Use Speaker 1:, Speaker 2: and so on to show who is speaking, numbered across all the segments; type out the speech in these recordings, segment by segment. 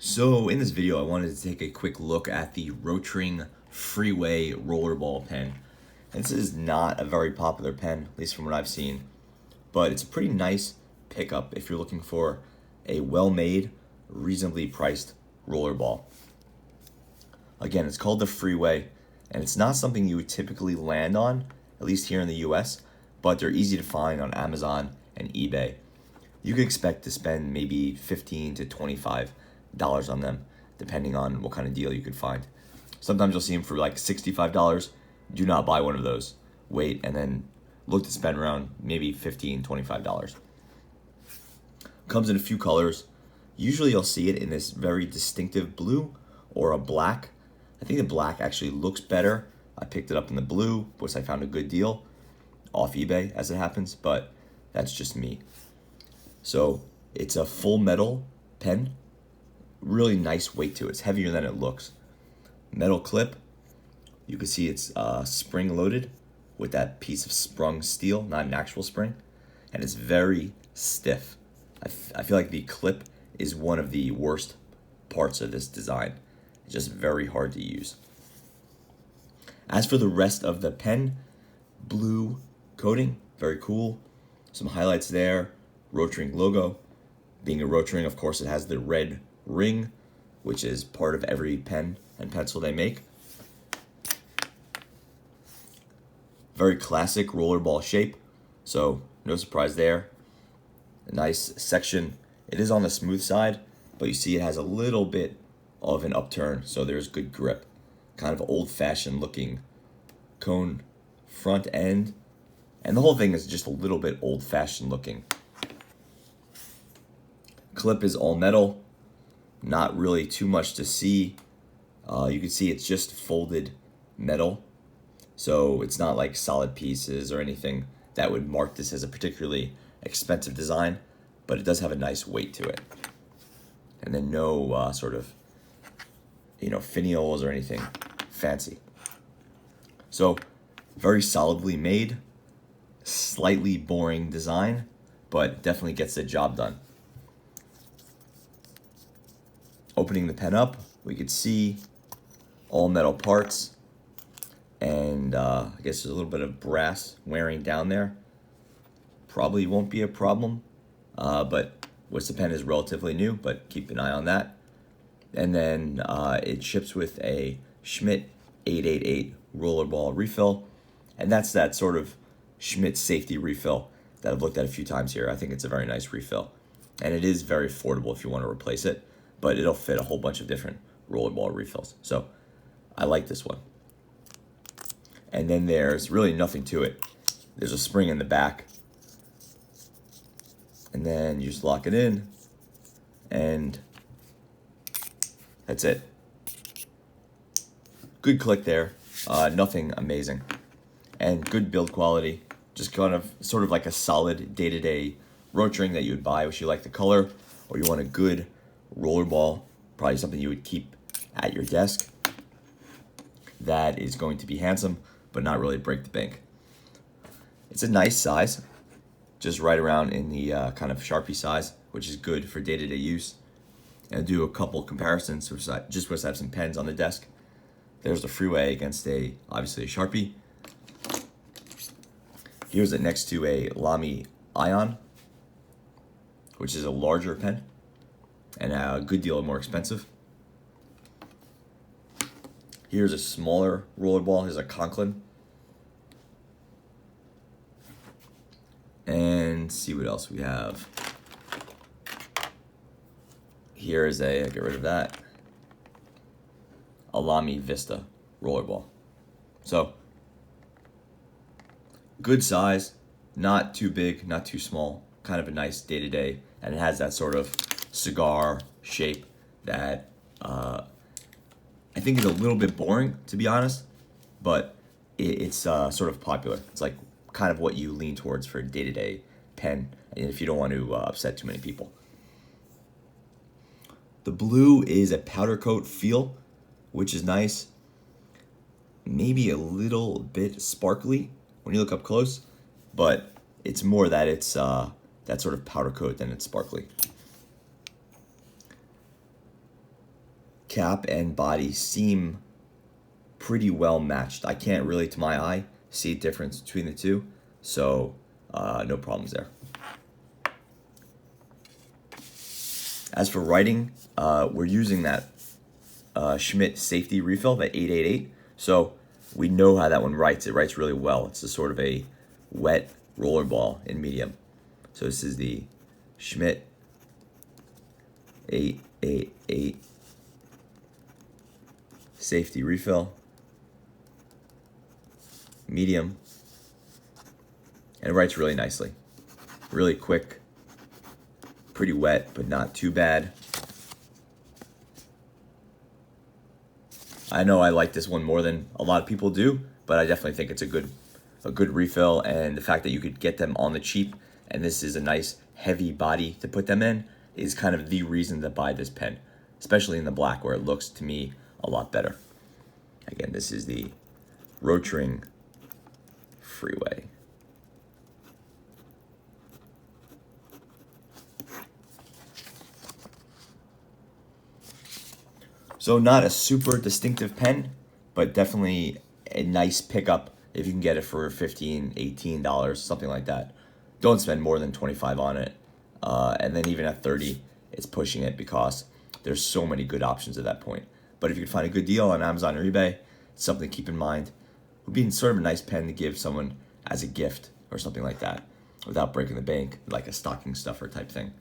Speaker 1: So in this video, I wanted to take a quick look at the Rotring Freeway Rollerball pen. And this is not a very popular pen, at least from what I've seen, but it's a pretty nice pickup if you're looking for a well-made, reasonably priced rollerball. Again, it's called the Freeway, and it's not something you would typically land on, at least here in the US, but they're easy to find on Amazon and eBay. You could expect to spend maybe $15 to $25 on them, depending on what kind of deal you could find. Sometimes you'll see them for like $65. Do not buy one of those. Wait and then look to spend around maybe $15, $25. Comes in a few colors. Usually you'll see it in this very distinctive blue or a black. I think the black actually looks better. I picked it up in the blue, which I found a good deal off eBay as it happens, but that's just me. So it's a full metal pen. Really nice weight to it. It's heavier than it looks. Metal clip. You can see it's spring loaded with that piece of sprung steel, not an actual spring. And it's very stiff. I feel like the clip is one of the worst parts of this design. It's just very hard to use. As for the rest of the pen, blue coating, very cool. Some highlights there. Rotring logo. Being a Rotring, of course, it has the red ring, which is part of every pen and pencil they make. Very classic rollerball shape, so no surprise there. A nice section. It is on the smooth side, but you see it has a little bit of an upturn, so there's good grip. Kind of old-fashioned looking cone front end, and the whole thing is just a little bit old-fashioned looking. Clip is all metal. Not really too much to see. You can see it's just folded metal. So it's not like solid pieces or anything that would mark this as a particularly expensive design, but it does have a nice weight to it. And then no sort of, finials or anything fancy. So very solidly made, slightly boring design, but definitely gets the job done. Opening the pen up, we could see all metal parts, and I guess there's a little bit of brass wearing down there. Probably won't be a problem, but which the pen is relatively new, but keep an eye on that. And then it ships with a Schmidt 888 rollerball refill, and that's that sort of Schmidt safety refill that I've looked at a few times here. I think it's a very nice refill, and it is very affordable if you want to replace it, but it'll fit a whole bunch of different rollerball refills. So I like this one. And then there's really nothing to it. There's a spring in the back. And then you just lock it in, and that's it. Good click there. Nothing amazing. And good build quality. Just kind of sort of like a solid day-to-day Rotring that you would buy if you like the color, or you want a good rollerball, probably something you would keep at your desk that is going to be handsome but not really break the bank. It's a nice size, just right around in the kind of Sharpie size, which is good for day-to-day use. And I'll do a couple comparisons just because I have some pens on the desk. There's the Freeway against obviously a Sharpie. Here's it next to a Lamy Ion, which is a larger pen and a good deal more expensive. Here's a smaller rollerball. Here's a Conklin. And see what else we have. Here is get rid of that, a Lamy Vista rollerball. So, good size, not too big, not too small, kind of a nice day-to-day, and it has that sort of cigar shape that I think is a little bit boring, to be honest, but it's sort of popular. It's like kind of what you lean towards for a day-to-day pen, and if you don't want to upset too many people. The blue is a powder coat feel, which is nice. Maybe a little bit sparkly when you look up close, but it's more that it's that sort of powder coat than it's sparkly. cap and body seem pretty well matched. I can't really, to my eye, see a difference between the two, so no problems there. As for writing, we're using that Schmidt safety refill, that 888. So we know how that one writes. It writes really well. It's a sort of a wet rollerball in medium. So this is the Schmidt 888 safety refill, medium, and it writes really nicely. Really quick, pretty wet, but not too bad. I know I like this one more than a lot of people do, but I definitely think it's a good refill, and the fact that you could get them on the cheap, and this is a nice heavy body to put them in, is kind of the reason to buy this pen, especially in the black where it looks to me a lot better. Again, this is the Rotring Freeway. So not a super distinctive pen, but definitely a nice pickup if you can get it for $15, $18, something like that. Don't spend more than $25 on it. And then even at $30, it's pushing it because there's so many good options at that point. But if you can find a good deal on Amazon or eBay, it's something to keep in mind. It would be sort of a nice pen to give someone as a gift or something like that without breaking the bank, like a stocking stuffer type thing.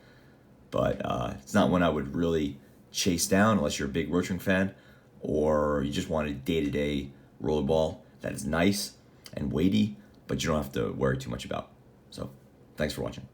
Speaker 1: But it's not one I would really chase down unless you're a big Rotring fan or you just want a day-to-day rollerball that is nice and weighty, but you don't have to worry too much about. So thanks for watching.